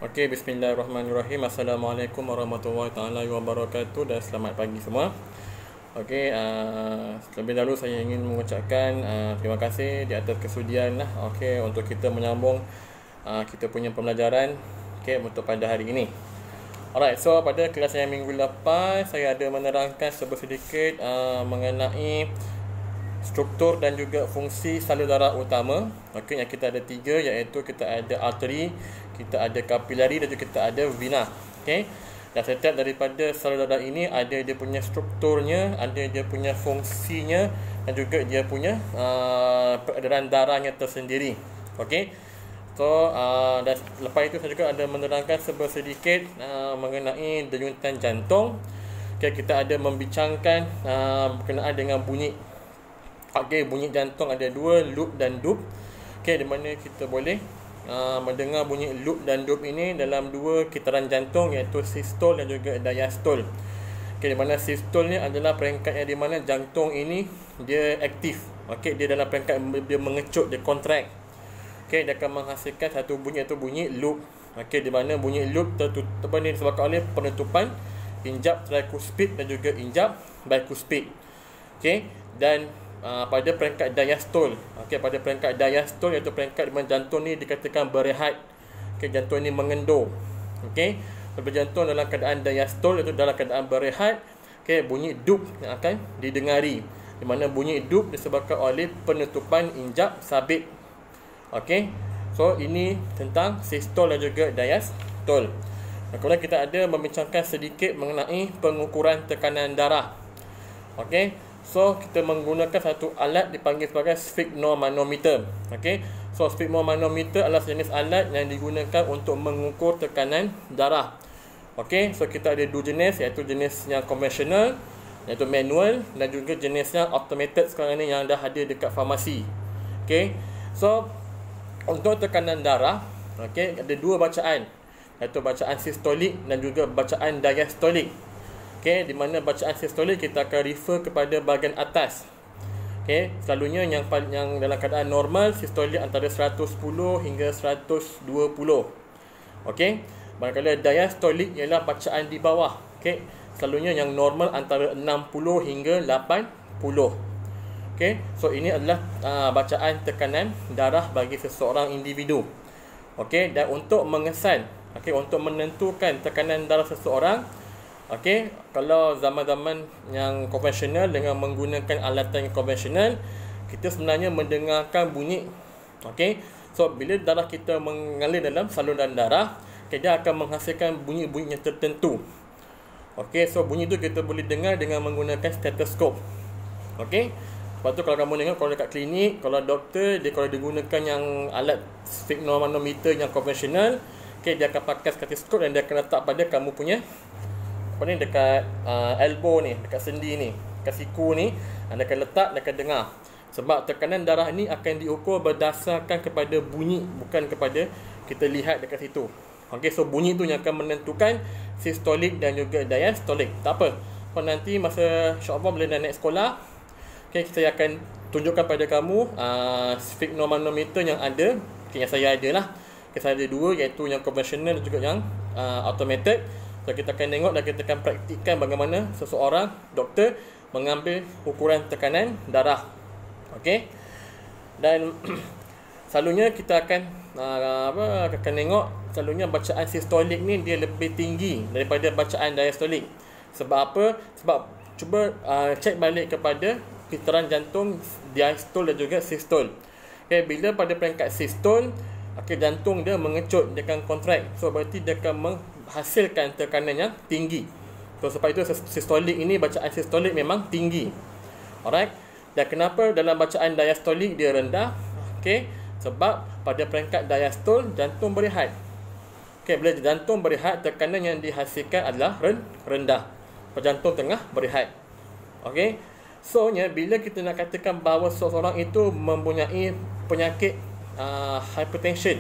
Okey, bismillahirrahmanirrahim. Assalamualaikum warahmatullahi taala wabarakatuh dan selamat pagi semua. Okey, terlebih dahulu saya ingin mengucapkan terima kasih di atas kesudian lah. Okey, untuk kita menyambung kita punya pembelajaran untuk pada hari ini. Alright, so pada kelas yang minggu lepas saya ada menerangkan sedikit mengenai struktur dan juga fungsi salur darah utama. Okey, yang kita ada tiga, iaitu kita ada arteri, kita ada kapilari dan juga kita ada vena. Okey. Dan setiap daripada salur darah ini ada dia punya strukturnya, ada dia punya fungsinya dan juga dia punya peredaran darahnya tersendiri. Okey. So dan lepas itu saya juga ada menerangkan sedikit mengenai denyutan jantung. Okey, kita ada membincangkan berkenaan dengan bunyi. Okey, bunyi jantung ada dua, loop dan dup. Okey, di mana kita boleh mendengar bunyi loop dan dup ini dalam dua kitaran jantung, iaitu sistol dan juga diastol. Okey, di mana sistol ni adalah peringkat yang di mana jantung ini dia aktif. Okey, dia dalam peringkat dia mengecut, dia contract. Okey, dia akan menghasilkan satu bunyi, iaitu bunyi loop. Okey, di mana bunyi loop disebabkan oleh penutupan injap trikuspid dan juga injap bikuspid. Okey, dan pada peringkat diastol. Okey, pada peringkat diastol iaitu peringkat di mana jantung ni dikatakan berehat. Okey, jantung ni mengendur. Okey, apabila jantung dalam keadaan diastol iaitu dalam keadaan berehat, okey, bunyi dup yang akan didengari. Di mana bunyi dup disebabkan oleh penutupan injap sabit. Okey. So ini tentang sistol dan juga diastol. Kemudian kita ada membincangkan sedikit mengenai pengukuran tekanan darah. Okey. So, kita menggunakan satu alat dipanggil sebagai sphygmomanometer. Okey. So, sphygmomanometer adalah jenis alat yang digunakan untuk mengukur tekanan darah. Okey. So, kita ada dua jenis, iaitu jenis yang konvensional, iaitu manual, dan juga jenis yang automated sekarang ni yang dah hadir dekat farmasi. Okey. So, untuk tekanan darah, okey, ada dua bacaan, iaitu bacaan sistolik dan juga bacaan diastolik. Okey, di mana bacaan sistolik kita akan refer kepada bahagian atas. Okey, selalunya yang dalam keadaan normal sistolik antara 110 hingga 120. Okey, manakala diastolik ialah bacaan di bawah. Okey, selalunya yang normal antara 60 hingga 80. Okey, so ini adalah bacaan tekanan darah bagi seseorang individu. Okey, dan untuk mengesan, okey, untuk menentukan tekanan darah seseorang, okey, kalau zaman-zaman yang konvensional dengan menggunakan alatan yang konvensional, kita sebenarnya mendengarkan bunyi. Okey, so bila darah kita mengalir dalam saluran darah, okay, dia akan menghasilkan bunyi-bunyi yang tertentu. Okey, so bunyi itu kita boleh dengar dengan menggunakan stetoskop. Okey, lepas tu kalau kamu dengar, kalau dekat klinik, kalau doktor, kalau digunakan yang alat sphygmomanometer yang konvensional, okey, dia akan pakai stetoskop dan dia akan letak pada kamu punya dekat elbow ni, dekat sendi ni, dekat siku ni, anda akan letak dan akan dengar. Sebab tekanan darah ni akan diukur berdasarkan kepada bunyi, bukan kepada kita lihat dekat situ. Okey, so bunyi tu yang akan menentukan sistolik dan juga diastolik. Tak apa, so, nanti masa insya-Allah bila dah naik sekolah, okey, saya akan tunjukkan pada kamu sphygmomanometer yang ada. Okey, yang saya ada lah. Okay, saya ada dua, iaitu yang konvensional dan juga yang automated. So, kita akan tengok dan kita akan praktikkan bagaimana seseorang, doktor, mengambil ukuran tekanan darah. Okey. Dan selalunya kita akan tengok selalunya bacaan sistolik ni dia lebih tinggi daripada bacaan diastolik. Sebab apa? Sebab cuba cek balik kepada kitaran jantung diastol dan juga sistol. Okey, bila pada peringkat sistol, okey, jantung dia mengecut, dia akan contract. So berarti dia akan menghasilkan tekanan yang tinggi. So sebab itu sistolik ini, bacaan sistolik memang tinggi. Alright. Dan kenapa dalam bacaan diastolik dia rendah? Okey, sebab pada peringkat diastol jantung berehat. Okey, bila jantung berehat, tekanan yang dihasilkan adalah rendah. Jantung tengah berehat. Okey. So bila kita nak katakan bahawa seseorang itu mempunyai penyakit hypertension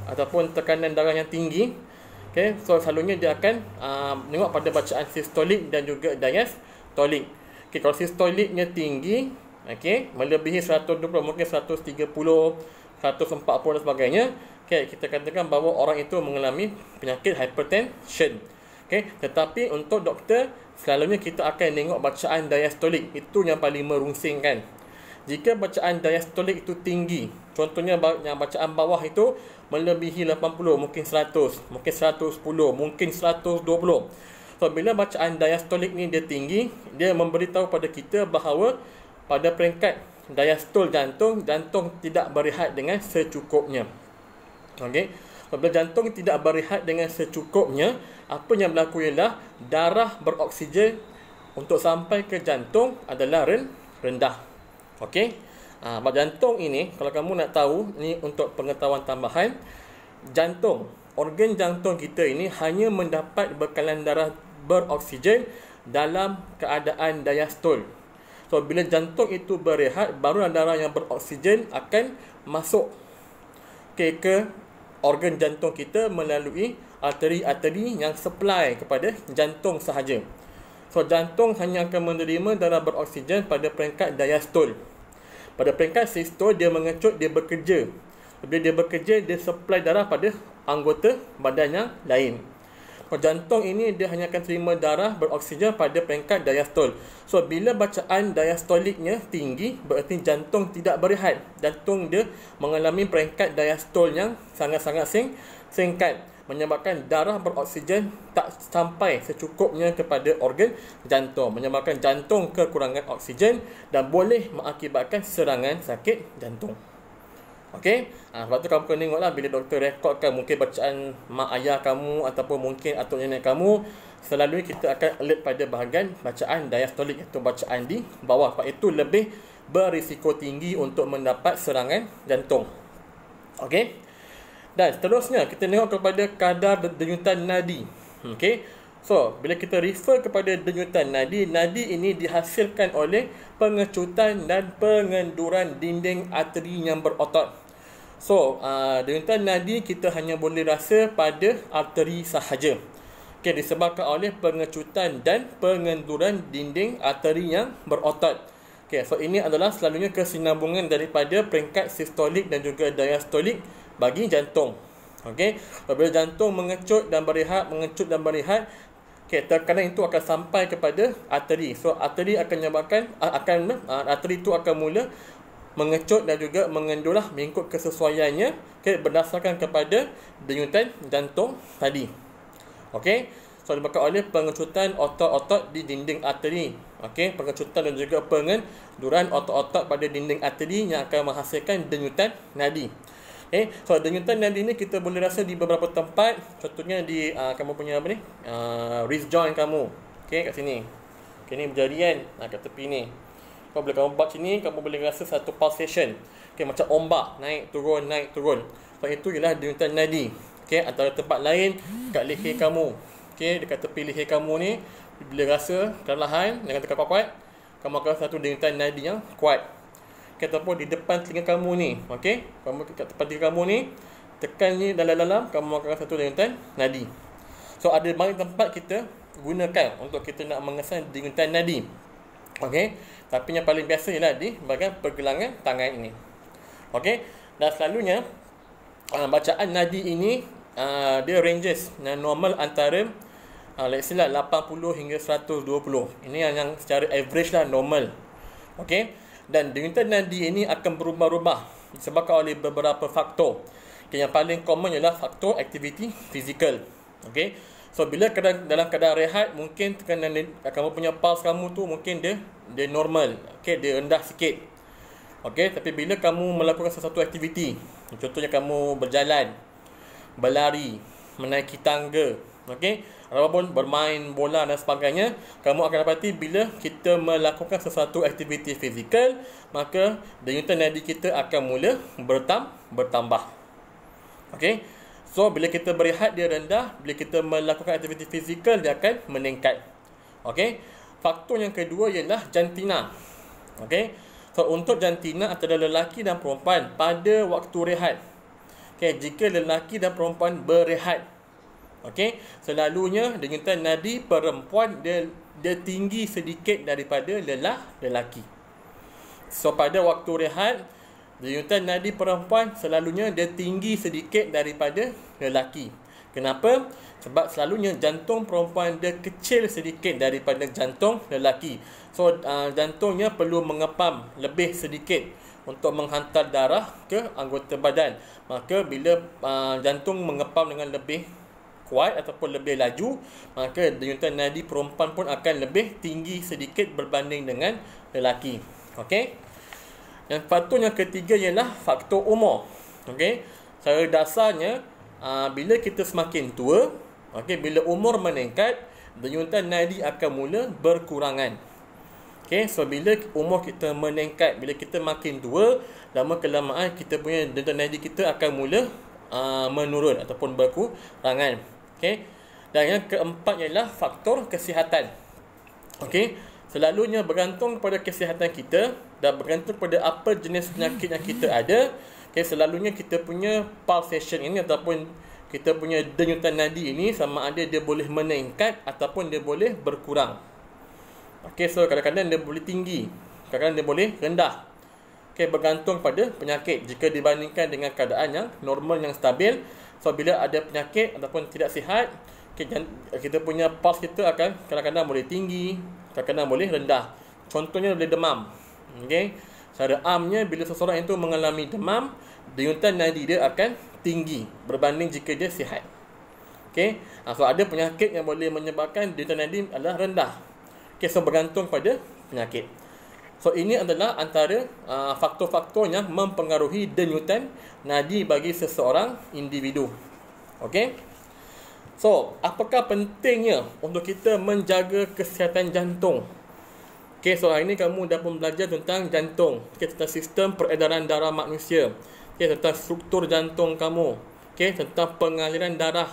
ataupun tekanan darah yang tinggi, okay, so selalunya dia akan tengok pada bacaan sistolik dan juga diastolik. Okay, kalau sistoliknya tinggi, okay, melebihi 120, mungkin 130, 140 dan sebagainya, okay, kita katakan bahawa orang itu mengalami penyakit hypertension. Okay. Tetapi untuk doktor, selalunya kita akan tengok bacaan diastolik. Itu yang paling merungsingkan. Jika bacaan diastolik itu tinggi, contohnya yang bacaan bawah itu melebihi 80, mungkin 100, mungkin 110, mungkin 120. So, bila bacaan diastolik ni dia tinggi, dia memberitahu pada kita bahawa pada peringkat diastol jantung, jantung tidak berehat dengan secukupnya. Okey. Apabila jantung tidak berehat dengan secukupnya, apa yang berlaku ialah darah beroksigen untuk sampai ke jantung adalah rendah. Okey. Jantung ini, kalau kamu nak tahu, ni untuk pengetahuan tambahan, jantung, organ jantung kita ini hanya mendapat bekalan darah beroksigen dalam keadaan diastol. So, bila jantung itu berehat, baru darah yang beroksigen akan masuk ke organ jantung kita melalui arteri-arteri yang supply kepada jantung sahaja. So, jantung hanya akan menerima darah beroksigen pada peringkat diastol. Pada peringkat sistol, dia mengecut, dia bekerja. Bila dia bekerja, dia supply darah pada anggota badan yang lain. So, jantung ini dia hanya akan terima darah beroksigen pada peringkat diastol. So, bila bacaan diastoliknya tinggi, berarti jantung tidak berehat. Jantung dia mengalami peringkat diastol yang sangat-sangat singkat, menyebabkan darah beroksigen tak sampai secukupnya kepada organ jantung, menyebabkan jantung kekurangan oksigen dan boleh mengakibatkan serangan sakit jantung. Okey, sebab tu kamu kena tengoklah bila doktor rekodkan mungkin bacaan mak ayah kamu ataupun mungkin atuk nenek kamu, selalu kita akan alert pada bahagian bacaan diastolik, iaitu bacaan di bawah. Sebab itu lebih berisiko tinggi untuk mendapat serangan jantung. Okey. Dan seterusnya kita tengok kepada kadar denyutan nadi. Okey. So, bila kita refer kepada denyutan nadi, nadi ini dihasilkan oleh pengecutan dan pengenduran dinding arteri yang berotot. So, denyutan nadi kita hanya boleh rasa pada arteri sahaja. Okey, disebabkan oleh pengecutan dan pengenduran dinding arteri yang berotot. Okey, so ini adalah selalunya kesinambungan daripada peringkat sistolik dan juga diastolik bagi jantung. Okey, apabila jantung mengecut dan berehat, okey, tekanan itu akan sampai kepada arteri. So, arteri akan menyebabkan arteri itu akan mula mengecut dan juga mengendulah mengikut kesesuaiannya, okey, berdasarkan kepada denyutan jantung tadi. Okey, so disebabkan oleh pengecutan otot-otot di dinding arteri. Okey, pengecutan dan juga pengenduran otot-otot pada dinding arteri yang akan menghasilkan denyutan nadi. So denyutan nadi ni kita boleh rasa di beberapa tempat. Contohnya di kamu punya apa ni? Wrist joint kamu. Okey, kat sini. Okey, ni berjarian kat tepi ni. Kalau bila kamu buat sini, kamu boleh rasa satu pulsation. Okey, macam ombak, naik turun, naik turun. So itu ialah denyutan nadi. Okey, antara tempat lain kat leher kamu. Okey, dekat tepi leher kamu ni, bila rasa perlahan, jangan tekan kuat-kuat, kamu akan rasa satu denyutan nadi yang kuat. Ataupun di depan telinga kamu ni, okey, kamu kat depan telinga kamu ni, tekan ni dalam-dalam, kamu akan rasa satu denyutan nadi. So ada banyak tempat kita gunakan untuk kita nak mengesan denyutan nadi. Okey, tapi yang paling biasa ialah di bahagian pergelangan tangan ini. Okey, dan selalunya bacaan nadi ini dia ranges yang normal antara let's say 80 hingga 120. Ini yang secara average lah, normal. Okey. Dan denyutan nadi ini akan berubah-ubah disebabkan oleh beberapa faktor. Okay, yang paling common ialah faktor aktiviti fizikal. Okey. So bila dalam keadaan rehat, mungkin tekanan kamu punya pulse kamu tu mungkin dia normal. Okey, dia rendah sikit. Okey, tapi bila kamu melakukan sesuatu aktiviti, contohnya kamu berjalan, berlari, menaiki tangga, okey, ataupun bermain bola dan sebagainya, kamu akan dapati bila kita melakukan sesuatu aktiviti fizikal, maka denyutan nadi kita akan mula bertambah. Okey. So bila kita berehat dia rendah, bila kita melakukan aktiviti fizikal dia akan meningkat. Okey. Faktor yang kedua ialah jantina. Okey. So untuk jantina antara lelaki dan perempuan pada waktu rehat. Okey, jika lelaki dan perempuan berehat, okey, selalunya denyutan nadi perempuan dia tinggi sedikit daripada lelaki. So pada waktu rehat, denyutan nadi perempuan selalunya dia tinggi sedikit daripada lelaki. Kenapa? Sebab selalunya jantung perempuan dia kecil sedikit daripada jantung lelaki. So jantungnya perlu mengepam lebih sedikit untuk menghantar darah ke anggota badan. Maka bila jantung mengepam dengan lebih kuat ataupun lebih laju, maka denyutan nadi perempuan pun akan lebih tinggi sedikit berbanding dengan lelaki. Okey. Yang faktor yang ketiga ialah faktor umur. Okey. Secara dasarnya bila kita semakin tua, okey, bila umur meningkat, denyutan nadi akan mula berkurangan. Okey, so bila umur kita meningkat, bila kita makin tua, lama kelamaan kita punya denyutan nadi kita akan mula menurun ataupun berkurangan. Okey. Dan yang keempat ialah faktor kesihatan. Okey, selalunya bergantung pada kesihatan kita dan bergantung pada apa jenis penyakit yang kita ada. Okey, selalunya kita punya pulsation ini ataupun kita punya denyutan nadi ini sama ada dia boleh meningkat ataupun dia boleh berkurang. Okey, so kadang-kadang dia boleh tinggi, kadang-kadang dia boleh rendah. Okey, bergantung pada penyakit. Jika dibandingkan dengan keadaan yang normal, yang stabil, so bila ada penyakit ataupun tidak sihat, okay, kita punya pulse kita akan kadang-kadang boleh tinggi, kadang-kadang boleh rendah. Contohnya boleh demam. Okey, secara amnya bila seseorang itu mengalami demam, denyutan nadi dia akan tinggi berbanding jika dia sihat. Okey, so ada penyakit yang boleh menyebabkan denyutan nadi adalah rendah. Okey, so bergantung pada penyakit. So ini adalah antara faktor-faktor yang mempengaruhi denyutan nadi bagi seseorang individu. Okey. So, apakah pentingnya untuk kita menjaga kesihatan jantung? Okey, so hari ini kamu dah pun belajar tentang jantung, tentang sistem peredaran darah manusia, tentang struktur jantung kamu, tentang pengaliran darah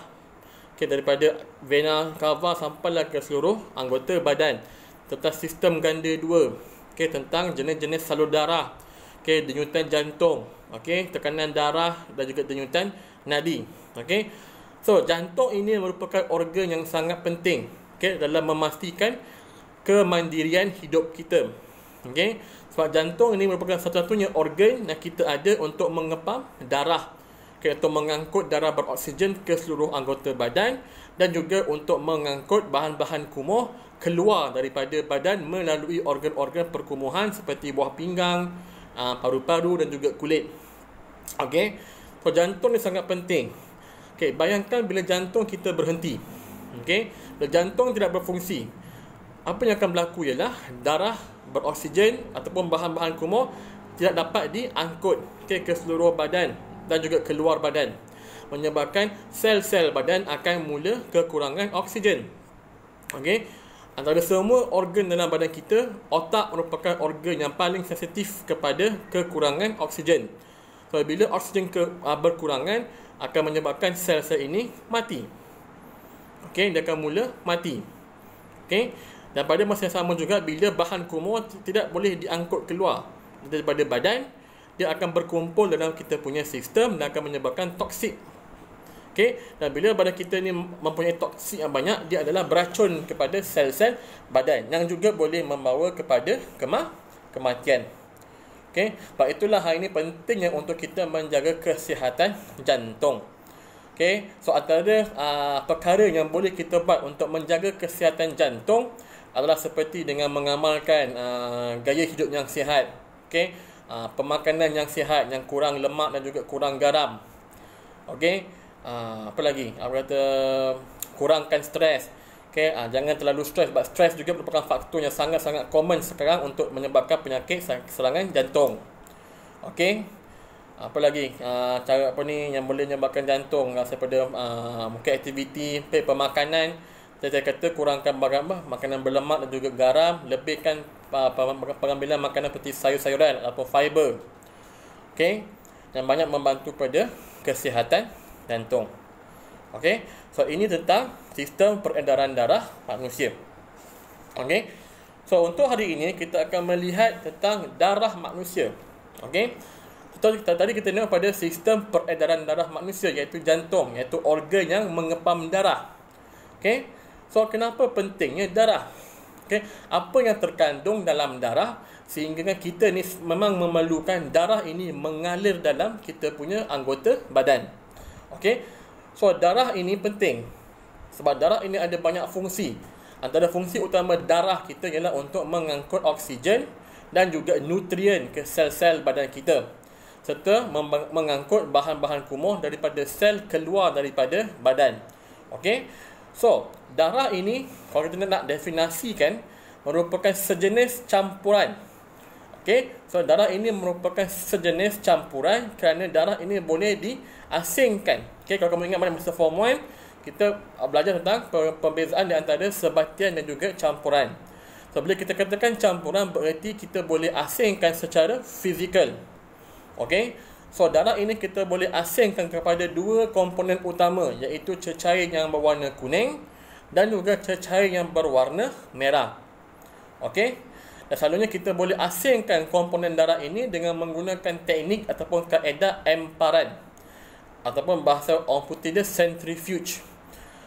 daripada vena cava sampailah ke seluruh anggota badan, tentang sistem ganda 2, tentang jenis-jenis salur darah, denyutan jantung, tekanan darah dan juga denyutan nadi. So jantung ini merupakan organ yang sangat penting dalam memastikan kemandirian hidup kita. Sebab jantung ini merupakan satu-satunya organ yang kita ada untuk mengepam darah, untuk mengangkut darah beroksigen ke seluruh anggota badan dan juga untuk mengangkut bahan-bahan kumuh keluar daripada badan melalui organ-organ perkumuhan seperti buah pinggang, paru-paru dan juga kulit. So jantung ni sangat penting. Bayangkan bila jantung kita berhenti. Bila jantung tidak berfungsi, apa yang akan berlaku ialah darah beroksigen ataupun bahan-bahan kumuh tidak dapat diangkut ke seluruh badan dan juga keluar badan, menyebabkan sel-sel badan akan mula kekurangan oksigen. Antara semua organ dalam badan kita, otak merupakan organ yang paling sensitif kepada kekurangan oksigen. So bila oksigen berkurangan, akan menyebabkan sel-sel ini mati. Dia akan mula mati. Dan pada masa yang sama juga, bila bahan kumuh tidak boleh diangkut keluar daripada badan, dia akan berkumpul dalam kita punya sistem dan akan menyebabkan toksik. Dan bila badan kita ni mempunyai toksik yang banyak, dia adalah beracun kepada sel-sel badan yang juga boleh membawa kepada kematian. Sebab itulah hari ini pentingnya untuk kita menjaga kesihatan jantung. So antara perkara yang boleh kita buat untuk menjaga kesihatan jantung adalah seperti dengan mengamalkan gaya hidup yang sihat, pemakanan yang sihat, yang kurang lemak dan juga kurang garam. Apa lagi? Kurangkan stres. Jangan terlalu stres, sebab stres juga merupakan faktor yang sangat-sangat common sekarang untuk menyebabkan penyakit serangan jantung. Apa lagi? Cara apa ni yang boleh menyebabkan jantung? Daripada mungkin aktiviti pemakanan. Saya kata kurangkan makanan berlemak dan juga garam, lebihkan pengambilan makanan seperti sayur-sayuran atau fiber. Yang banyak membantu pada kesihatan jantung. So ini tentang sistem peredaran darah manusia. So untuk hari ini kita akan melihat tentang darah manusia. Tadi kita tengok pada sistem peredaran darah manusia, iaitu jantung, iaitu organ yang mengepam darah. So kenapa pentingnya darah? Okey, apa yang terkandung dalam darah sehingga kita ni memang memerlukan darah ini mengalir dalam kita punya anggota badan. Okey. So darah ini penting sebab darah ini ada banyak fungsi. Antara fungsi utama darah kita ialah untuk mengangkut oksigen dan juga nutrien ke sel-sel badan kita, serta mengangkut bahan-bahan kumuh daripada sel keluar daripada badan. Okey. So, darah ini kalau kita nak definisikan merupakan sejenis campuran. Okey. So, darah ini merupakan sejenis campuran kerana darah ini boleh diasingkan. Okey, kalau kamu ingat masa form 1 kita belajar tentang pembezaan di antara sebatian dan juga campuran. So, bila kita katakan campuran bererti kita boleh asingkan secara fizikal. Okey. So, darah ini kita boleh asingkan kepada dua komponen utama, iaitu cecair yang berwarna kuning dan juga cecair yang berwarna merah. Okey. Dan selalunya kita boleh asingkan komponen darah ini dengan menggunakan teknik ataupun kaedah emparan, ataupun bahasa orang putih dia centrifuge.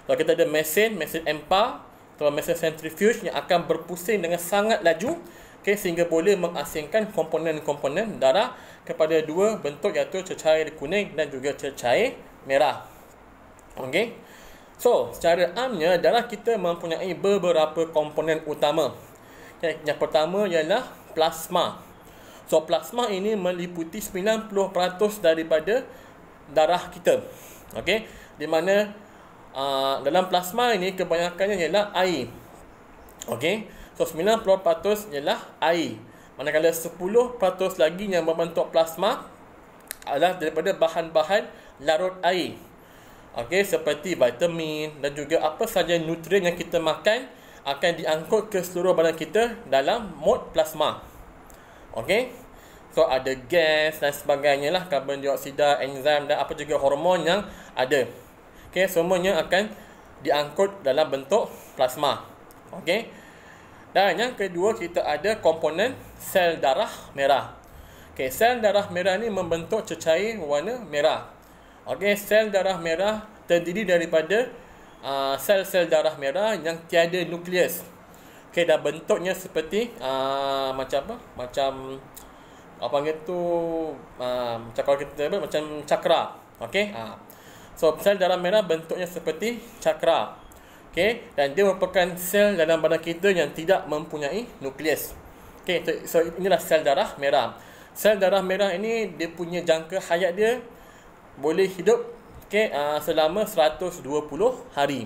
Kalau kita ada mesin empar atau mesin centrifuge yang akan berpusing dengan sangat laju, okay, sehingga boleh mengasingkan komponen-komponen darah kepada dua bentuk, iaitu cecair kuning dan juga cecair merah. Okey. So, secara amnya darah kita mempunyai beberapa komponen utama. Okay, yang pertama ialah plasma. So, plasma ini meliputi 90% daripada darah kita. Okey, di mana dalam plasma ini kebanyakannya ialah air. Okey, so 90% ialah air. Manakala 10% lagi yang membentuk plasma adalah daripada bahan-bahan larut air. Okey, seperti vitamin dan juga apa sahaja nutrien yang kita makan akan diangkut ke seluruh badan kita dalam mod plasma. Okey. So ada gas dan sebagainya lah, karbon dioksida, enzim dan apa juga hormon yang ada. Okey, semuanya akan diangkut dalam bentuk plasma. Okey. Dan yang kedua kita ada komponen sel darah merah. Okey, sel darah merah ni membentuk cecair warna merah. Okey, sel darah merah terdiri daripada sel-sel darah merah yang tiada nukleus. Okey, dan bentuknya seperti macam apa? Macam apa panggil tu, macam kalau kita macam cakra. Okey. So sel darah merah bentuknya seperti cakra. Okey, dan dia merupakan sel dalam badan kita yang tidak mempunyai nukleus. Okey, so inilah sel darah merah. Sel darah merah ini dia punya jangka hayat dia boleh hidup selama 120 hari.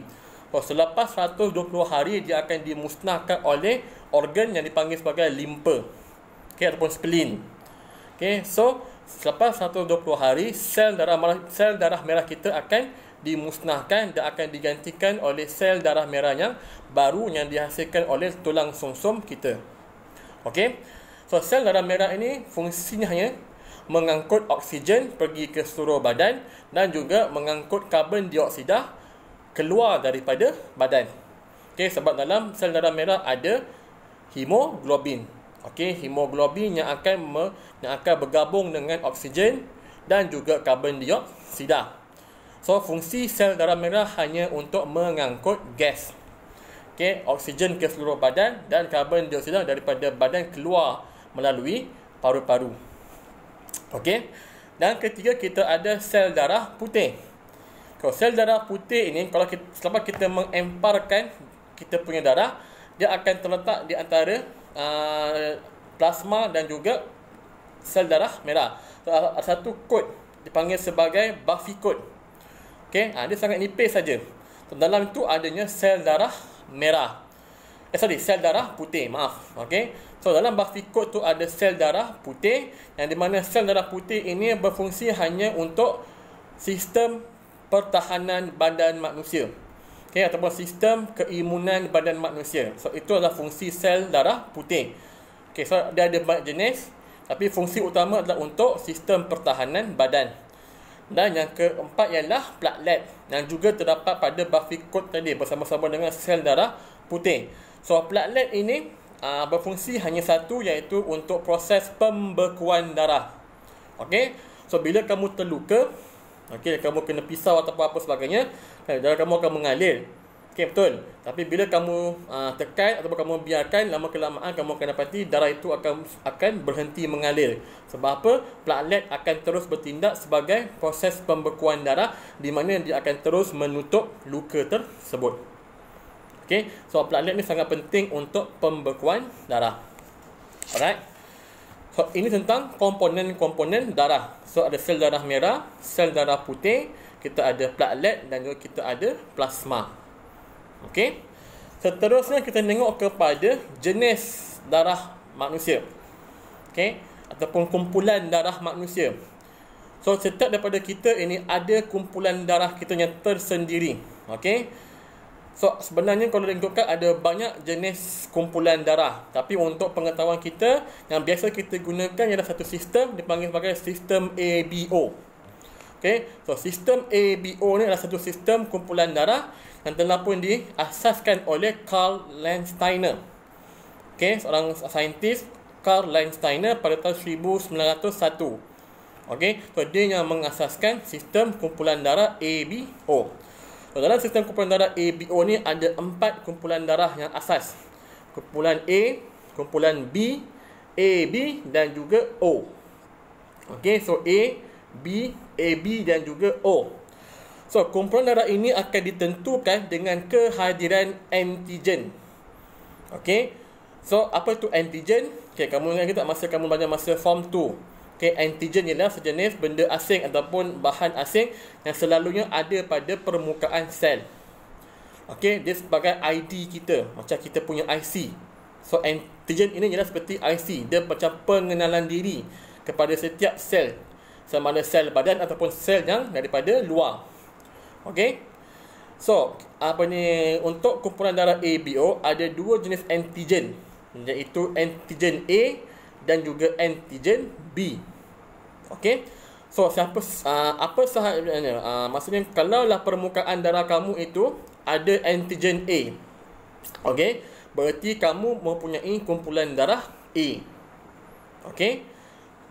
Selepas 120 hari dia akan dimusnahkan oleh organ yang dipanggil sebagai limpa, ataupun spleen. So selepas 120 hari sel darah merah kita akan dimusnahkan dan akan digantikan oleh sel darah merah yang baru yang dihasilkan oleh tulang sumsum kita. So sel darah merah ini fungsinya hanya mengangkut oksigen pergi ke seluruh badan dan juga mengangkut karbon dioksida keluar daripada badan. Sebab dalam sel darah merah ada hemoglobin. Hemoglobin yang akan bergabung dengan oksigen dan juga karbon dioksida. So fungsi sel darah merah hanya untuk mengangkut gas, oksigen ke seluruh badan dan karbon dioksida daripada badan keluar melalui paru-paru. Dan ketiga kita ada sel darah putih. Kalau sel darah putih ini, kalau selepas kita mengemparkan kita punya darah, dia akan terletak di antara plasma dan juga sel darah merah. So, ada satu kod dipanggil sebagai Buffy code. Dia sangat nipis saja. So, dalam itu adanya sel darah merah. Sel darah putih, maaf. So dalam Buffy code tu ada sel darah putih, yang di mana sel darah putih ini berfungsi hanya untuk sistem pertahanan badan manusia. Ataupun sistem keimunan badan manusia. So itu adalah fungsi sel darah putih. So dia ada banyak jenis, tapi fungsi utama adalah untuk sistem pertahanan badan. Dan yang keempat ialah platelet, yang juga terdapat pada Buffy code tadi bersama-sama dengan sel darah putih. So platelet ini berfungsi hanya satu, iaitu untuk proses pembekuan darah. So bila kamu terluka, kamu kena pisau atau apa sebagainya, darah kamu akan mengalir. Okey, betul. Tapi bila kamu tekan ataupun kamu biarkan, lama kelamaan kamu akan dapati darah itu akan berhenti mengalir. Sebab apa? Platelet akan terus bertindak sebagai proses pembekuan darah, di mana dia akan terus menutup luka tersebut. Okey, so platelet ni sangat penting untuk pembekuan darah. Alright. So ini tentang komponen-komponen darah. So ada sel darah merah, sel darah putih, kita ada platelet dan juga kita ada plasma. Okey. Seterusnya kita tengok kepada jenis darah manusia. Okey, ataupun kumpulan darah manusia. So setiap daripada kita ini ada kumpulan darah kita yang tersendiri. Okey. So sebenarnya kalau diikutkan ada banyak jenis kumpulan darah, tapi untuk pengetahuan kita yang biasa kita gunakan ialah satu sistem dipanggil sebagai sistem ABO. Okey, so sistem ABO ni adalah satu sistem kumpulan darah yang telah pun diasaskan oleh Karl Landsteiner. Okey, seorang saintis Karl Landsteiner pada tahun 1901. Okey, so dia yang mengasaskan sistem kumpulan darah ABO. So, dalam sistem kumpulan darah ABO ni ada 4 kumpulan darah yang asas. Kumpulan A, kumpulan B, AB dan juga O. Okey, so A, B, AB dan juga O. So, kumpulan darah ini akan ditentukan dengan kehadiran antigen. Okey. So, apa tu antigen? Okey, kamu ingat ke tak masa kamu belajar masa form 2? Okey, antigen ialah sejenis benda asing ataupun bahan asing yang selalunya ada pada permukaan sel. Okey, dia sebagai ID kita, macam kita punya IC. So, antigen ini ialah seperti IC. Dia macam pengenalan diri kepada setiap sel, sama ada sel badan ataupun sel yang daripada luar. Okey. So, untuk kumpulan darah ABO ada 2 jenis antigen, iaitu antigen A dan juga antigen B. Okey. So, apa sahaja maksudnya kalaulah permukaan darah kamu itu ada antigen A. Okey, berarti kamu mempunyai kumpulan darah A. Okey.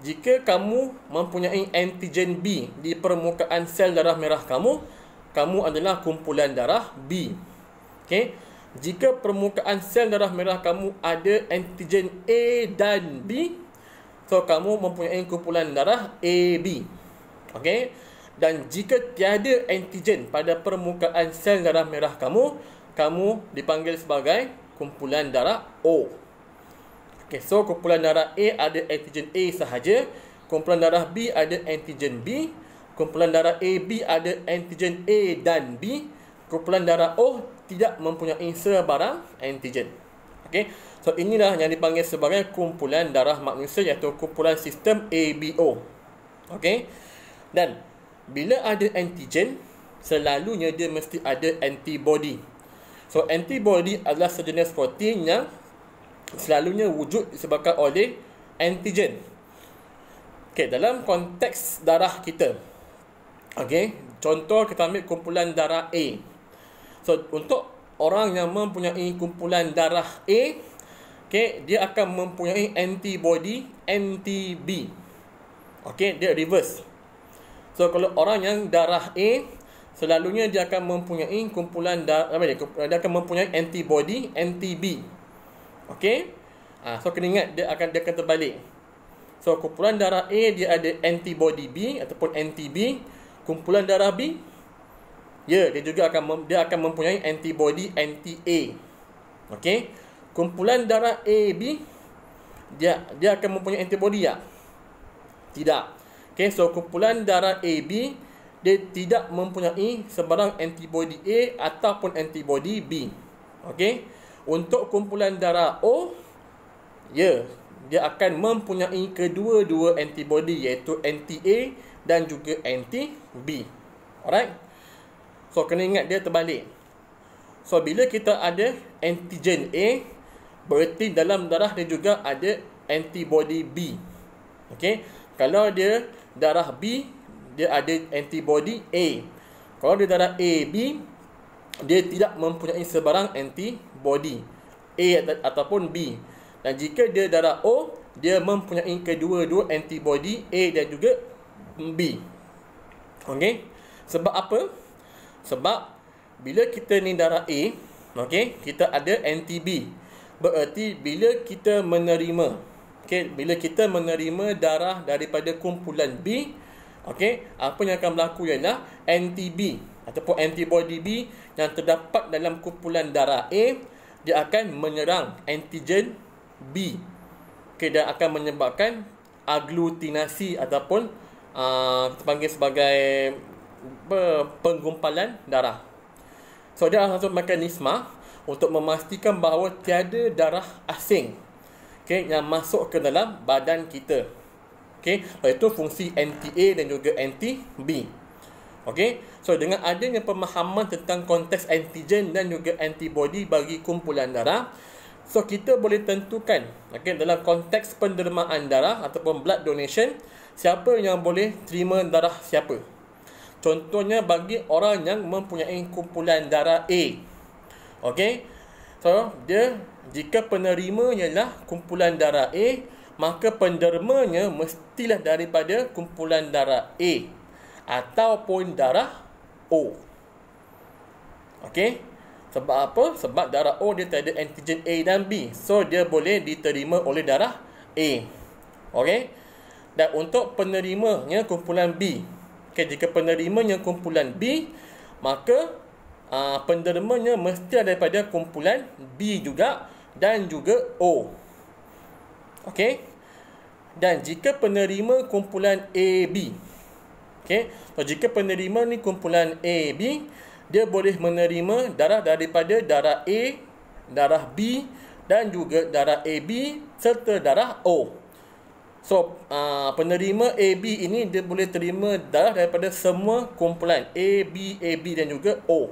Jika kamu mempunyai antigen B di permukaan sel darah merah kamu adalah kumpulan darah B. Okey. Jika permukaan sel darah merah kamu ada antigen A dan B, so kamu mempunyai kumpulan darah AB. Okey. Dan jika tiada antigen pada permukaan sel darah merah kamu dipanggil sebagai kumpulan darah O. Okey, so kumpulan darah A ada antigen A sahaja, kumpulan darah B ada antigen B, kumpulan darah AB ada antigen A dan B, kumpulan darah O tidak mempunyai sebarang antigen. Okey, so inilah yang dipanggil sebagai kumpulan darah manusia, iaitu kumpulan sistem ABO. Okey, dan bila ada antigen, selalunya dia mesti ada antibody. So antibody adalah sejenis protein yang selalunya wujud disebabkan oleh antigen. Okey, dalam konteks darah kita, okey, contoh kita ambil kumpulan darah A. So untuk orang yang mempunyai kumpulan darah A, okey, dia akan mempunyai antibody anti-B. Okey, dia reverse. So kalau orang yang darah A, selalunya dia akan mempunyai kumpulan darah, dia akan mempunyai antibody anti-B. Okey. So kena ingat dia akan terbalik. So kumpulan darah A dia ada antibody B ataupun anti-B. Kumpulan darah B, dia juga akan mempunyai antibody anti-A. Okey. Kumpulan darah AB, dia akan mempunyai antibody tak? Tidak. Okey, so kumpulan darah AB dia tidak mempunyai sebarang antibody A ataupun antibody B. Okey. Untuk kumpulan darah O, dia akan mempunyai kedua-dua antibody, iaitu anti-A dan juga anti-B. Alright. So kena ingat dia terbalik. So bila kita ada antigen A, berarti dalam darah dia juga ada antibody B. Okey. Kalau dia darah B, dia ada antibody A. Kalau dia darah AB, dia tidak mempunyai sebarang antibody A ataupun B. Dan jika dia darah O, dia mempunyai kedua-dua antibody A dan juga B. Okey. Sebab apa? Sebab bila kita ni darah A, okey, kita ada anti-B. Bererti bila kita menerima, okey, bila kita menerima darah daripada kumpulan B, okey, apa yang akan berlaku ialah anti-B ataupun antibody B yang terdapat dalam kumpulan darah A, dia akan menyerang antigen B. Okey, dan akan menyebabkan aglutinasi ataupun kita panggil sebagai penggumpalan darah. So, dia adalah satu mekanisme untuk memastikan bahawa tiada darah asing, okay, yang masuk ke dalam badan kita. Okay, iaitu fungsi anti-A dan juga anti-B. Okay, so dengan adanya pemahaman tentang konteks antigen dan juga antibody bagi kumpulan darah, so kita boleh tentukan, okay, dalam konteks pendermaan darah ataupun blood donation, siapa yang boleh terima darah siapa. Contohnya bagi orang yang mempunyai kumpulan darah A. Okey. So, jika penerima ialah kumpulan darah A, maka pendermanya mestilah daripada kumpulan darah A ataupun darah O. Okey. Sebab apa? Sebab darah O dia tak ada antigen A dan B. So, dia boleh diterima oleh darah A. Okey. Dan untuk penerimanya kumpulan B, okay, jika penerimanya kumpulan B, maka pendermanya mesti daripada kumpulan B juga dan juga O. Okey. Dan jika penerima kumpulan AB, okey, so jika penerima ni kumpulan AB, dia boleh menerima darah daripada darah A, darah B dan juga darah AB serta darah O. So, penerima AB ini dia boleh terima darah daripada semua kumpulan A, B, AB dan juga O.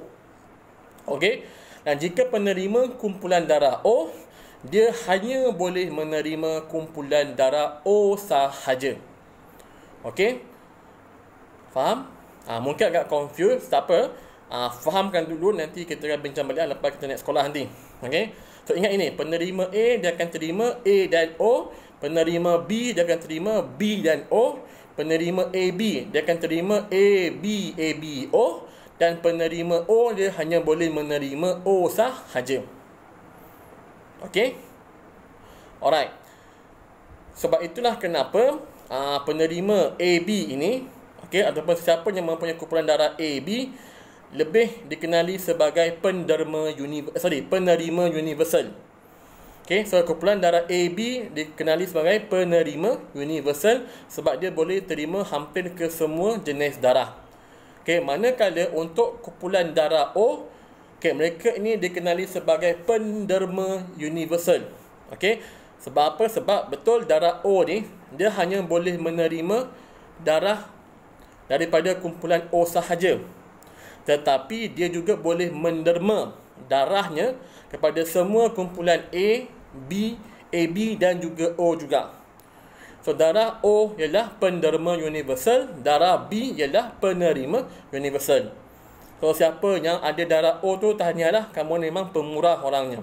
Okey. Dan jika penerima kumpulan darah O, dia hanya boleh menerima kumpulan darah O sahaja. Okey. Faham? Mungkin agak confused, tak apa. Fahamkan dulu, nanti kita akan bincang balik lepas kita naik sekolah nanti. Okey. So, ingat ini, penerima A dia akan terima A dan O. Penerima B dia akan terima B dan O. Penerima AB dia akan terima A, B, O. Dan penerima O dia hanya boleh menerima O sahaja. Okey? Alright. Sebab itulah kenapa penerima AB ini, okey, ataupun siapa yang mempunyai kumpulan darah AB lebih dikenali sebagai penerima universal. Okay, so kumpulan darah AB dikenali sebagai penerima universal sebab dia boleh terima hampir ke semua jenis darah. Okay, manakala untuk kumpulan darah O, okay, mereka ini dikenali sebagai penderma universal. Okay, sebab apa? Sebab betul darah O ni dia hanya boleh menerima darah daripada kumpulan O sahaja. Tetapi dia juga boleh menderma darahnya kepada semua kumpulan A, B, AB dan juga O juga. So, darah O ialah penderma universal, darah B ialah penerima universal. So, siapa yang ada darah O tu, tahniahlah, kamu memang pemurah orangnya.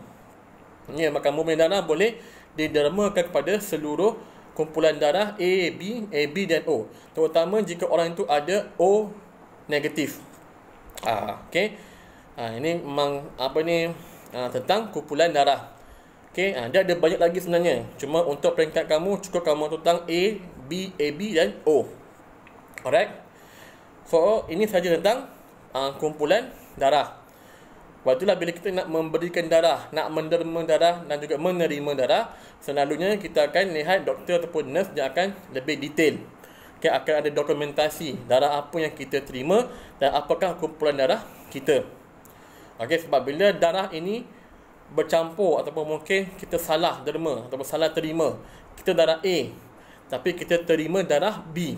Ya, maka kamu punya darah boleh didermakan kepada seluruh kumpulan darah A, B, AB dan O. Terutama jika orang itu ada O negatif. Okey. Ini memang tentang kumpulan darah. Okey, dia ada banyak lagi sebenarnya. Cuma untuk peringkat kamu, cukup kamu tentang A, B, AB dan O. Alright. So, ini saja tentang kumpulan darah. Sebab itulah bila kita nak memberikan darah, nak menderma darah dan juga menerima darah, selalunya kita akan lihat doktor ataupun nurse yang akan lebih detail. Okay, akan ada dokumentasi darah apa yang kita terima dan apakah kumpulan darah kita. Okey, sebab bila darah ini bercampur ataupun mungkin kita salah derma ataupun salah terima, kita darah A tapi kita terima darah B,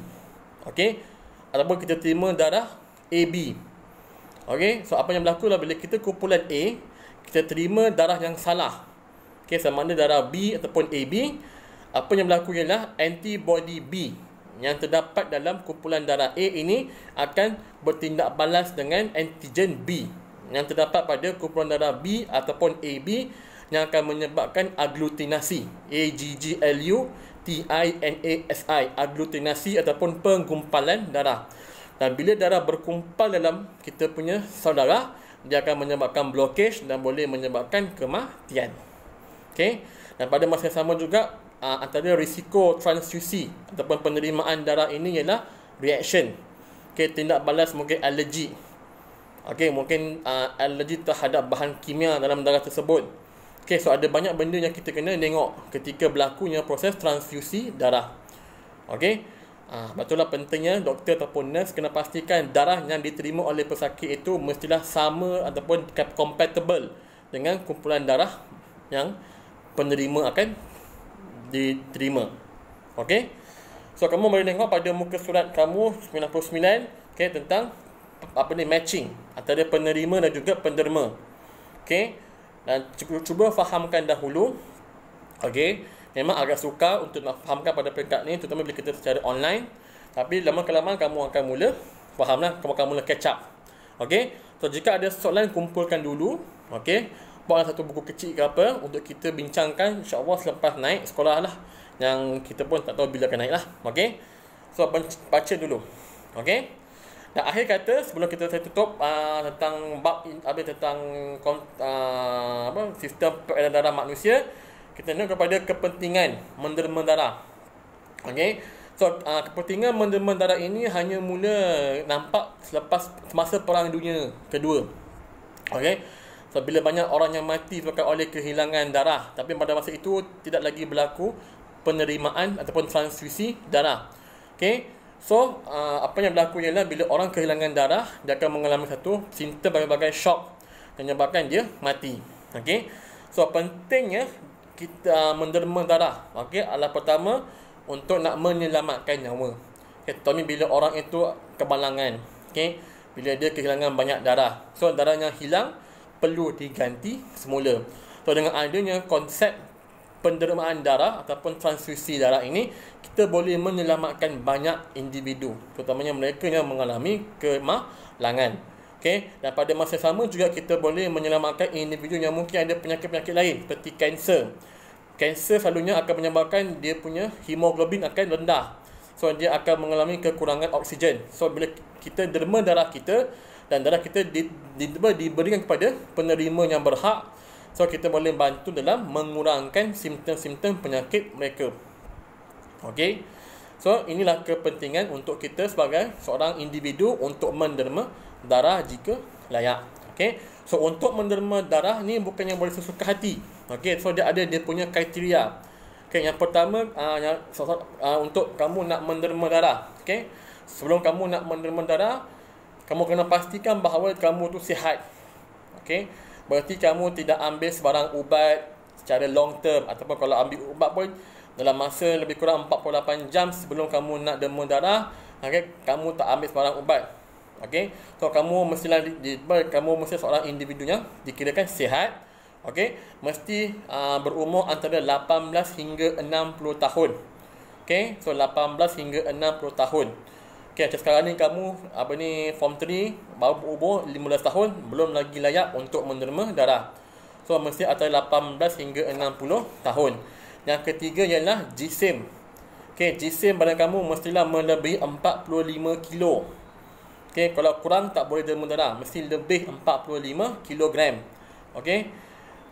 okey, ataupun kita terima darah AB. Okey, so apa yang berlaku lah bila kita kumpulan A, kita terima darah yang salah, okey, sama ada darah B ataupun AB, apa yang berlaku ialah antibody B yang terdapat dalam kumpulan darah A ini akan bertindak balas dengan antigen B yang terdapat pada kumpulan darah B ataupun AB yang akan menyebabkan aglutinasi, AGGLUTINASI, aglutinasi ataupun penggumpalan darah. Dan bila darah berkumpal dalam kita punya saudara, dia akan menyebabkan blockage dan boleh menyebabkan kematian. Okey. Dan pada masa yang sama juga antara risiko transfusi ataupun penerimaan darah ini ialah reaction. Okey, tindak balas mungkin alergi. Okey, mungkin alergi terhadap bahan kimia dalam darah tersebut. Okey, so ada banyak benda yang kita kena tengok ketika berlakunya proses transfusi darah. Okey. Betullah pentingnya doktor ataupun nurse kena pastikan darah yang diterima oleh pesakit itu mestilah sama ataupun compatible dengan kumpulan darah yang penerima akan diterima. Okey. So kamu boleh tengok pada muka surat kamu 99, okey, tentang matching antara penerima dan juga penderma. Okey. Dan cuba fahamkan dahulu. Okey. Memang agak sukar untuk nak fahamkan pada peringkat ni, terutama bila kita secara online. Tapi lama-kelamaan kamu akan mula fahamlah, kamu akan mula catch up. Okey. So jika ada soalan, kumpulkan dulu. Okey. Buatlah satu buku kecil ke apa untuk kita bincangkan, insya-Allah selepas naik sekolah lah, yang kita pun tak tahu bila akan naik lah. Okey. So baca dulu. Okey. Dan akhir kata, sebelum kita tutup tentang bab tentang sistem peredaran darah manusia, kita tengok kepada kepentingan menderma darah. Okey. So kepentingan menderma darah ini hanya mula nampak selepas semasa Perang Dunia Kedua. Okey. So bila banyak orang yang mati disebabkan oleh kehilangan darah, tapi pada masa itu tidak lagi berlaku penerimaan ataupun transfusi darah. Okey. So apa yang berlaku ialah bila orang kehilangan darah, dia akan mengalami satu simptom berbagai shock yang menyebabkan dia mati. Okey. So pentingnya kita menderma darah. Okey, adalah pertama untuk nak menyelamatkan nyawa. Okey, contohnya bila orang itu kemalangan. Okey, bila dia kehilangan banyak darah. So darahnya hilang, perlu diganti semula. So dengan adanya konsep pendermaan darah ataupun transfusi darah ini, kita boleh menyelamatkan banyak individu, terutamanya mereka yang mengalami kemalangan. Okey, dan pada masa sama juga kita boleh menyelamatkan individu yang mungkin ada penyakit-penyakit lain seperti kanser. Kanser selalunya akan menyebabkan dia punya hemoglobin akan rendah. So dia akan mengalami kekurangan oksigen. So bila kita derma darah kita dan darah kita diberikan kepada penerima yang berhak, so kita boleh bantu dalam mengurangkan simptom-simptom penyakit mereka. Okey. So inilah kepentingan untuk kita sebagai seorang individu untuk menderma darah jika layak. Okey. So untuk menderma darah ni bukan yang boleh sesuka hati. Okey. So dia punya kriteria. Okey, yang pertama untuk kamu nak menderma darah. Okey. Sebelum kamu nak menderma darah, kamu kena pastikan bahawa kamu tu sihat. Okey. Berarti kamu tidak ambil sebarang ubat secara long term, ataupun kalau ambil ubat pun dalam masa lebih kurang 48 jam sebelum kamu nak derma darah, okay, kamu tak ambil sebarang ubat. Okey. So kamu mestilah kamu mesti seorang individu yang dikirakan sihat. Okey, mesti berumur antara 18 hingga 60 tahun. Okey, so 18 hingga 60 tahun. Okey, macam sekarang ni kamu form 3 baru berumur 15 tahun, belum lagi layak untuk menderma darah. So mesti antara 18 hingga 60 tahun. Yang ketiga ialah jisim. Okey, jisim badan kamu mestilah melebihi 45 kilo. Okey, kalau kurang tak boleh derma darah, mesti lebih 45 kilogram. Okey.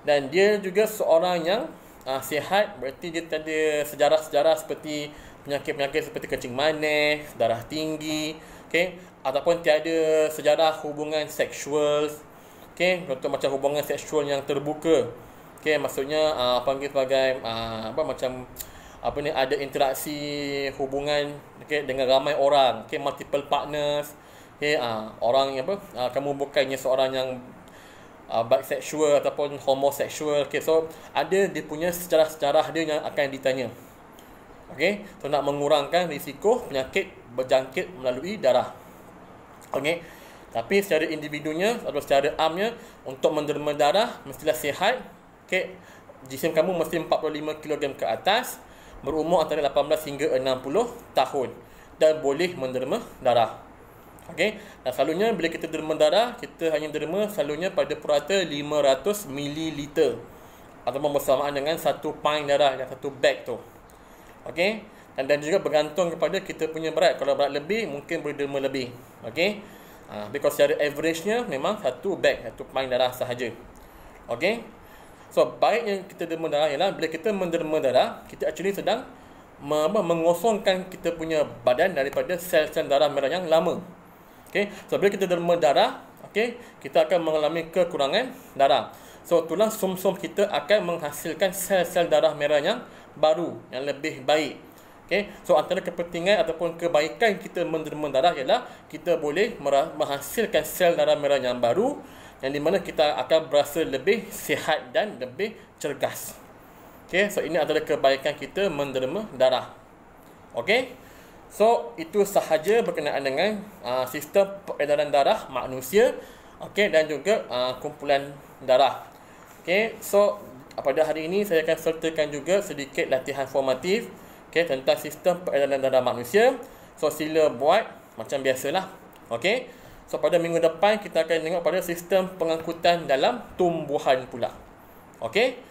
Dan dia juga seorang yang sihat, berarti dia tak ada sejarah-sejarah seperti penyakit-penyakit seperti kencing manis, darah tinggi, okey, ataupun tiada sejarah hubungan seksual, okey, contoh macam hubungan seksual yang terbuka. Okey, maksudnya panggil sebagai ada interaksi hubungan, okey, dengan ramai orang, okey, multiple partners, okey, orang yang kamu bukannya seorang yang bisexual ataupun homoseksual. Okay, so ada dia punya sejarah-sejarah dia yang akan ditanya. Okay, so nak mengurangkan risiko penyakit berjangkit melalui darah. Okay, tapi secara individunya atau secara amnya, untuk menderma darah mestilah sihat. Okay, jisim kamu mesti 45 kg ke atas, berumur antara 18 hingga 60 tahun dan boleh menderma darah. Okey, dan selalunya bila kita derma darah, kita hanya derma selalunya pada purata 500 ml ataupun bersamaan dengan 1 pint darah, yang 1 bag tu. Okey, dan juga bergantung kepada kita punya berat. Kalau berat lebih, mungkin boleh derma lebih. Okey, Tapi kalau secara average-nya memang satu beg, satu pint darah sahaja. Okey. So baiknya kita derma darah ialah bila kita menderma darah, kita actually sedang mengosongkan kita punya badan daripada sel-sel darah merah yang lama. Okey. So bila kita derma darah, okey, kita akan mengalami kekurangan darah. So tulang sum-sum kita akan menghasilkan sel-sel darah merah yang baru, yang lebih baik. Okay. So antara kepentingan ataupun kebaikan kita menderma darah ialah kita boleh menghasilkan sel darah merah yang baru, yang di mana kita akan berasa lebih sihat dan lebih cergas. Okay. So ini adalah kebaikan kita menderma darah. Okay. So itu sahaja berkenaan dengan sistem peredaran darah manusia, okay, dan juga kumpulan darah. Okay. So pada hari ini saya akan sertakan juga sedikit latihan formatif, okay, tentang sistem peredaran darah manusia. So sila buat macam biasalah. Okay. So pada minggu depan kita akan tengok pada sistem pengangkutan dalam tumbuhan pula. Okay.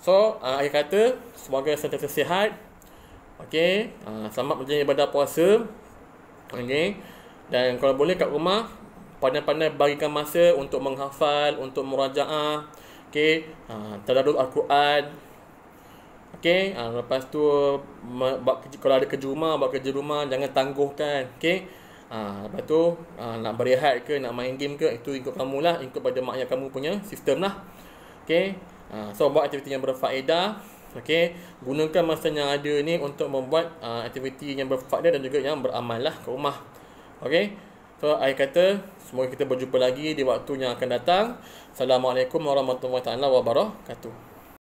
So akhir kata, semoga sentiasa sihat. Okay. Selamat menjalani ibadah puasa. Okay. Dan kalau boleh kat rumah, pandai-pandai bagikan masa untuk menghafal, untuk murajaah. Okay. Tadarus Al-Quran. Okay, lepas tu kalau ada kerja rumah, buat kerja rumah, jangan tangguhkan. Okay, lepas tu nak berehat ke, nak main game ke, itu ikut kamu lah, ikut pada mak ayah kamu punya sistem lah. Okay, so buat aktiviti yang berfaedah. Okay, gunakan masa yang ada ni untuk membuat aktiviti yang berfaedah dan juga yang beramal lah ke rumah. Okay, so akhir kata, semoga kita berjumpa lagi di waktu yang akan datang. Assalamualaikum warahmatullahi wabarakatuh.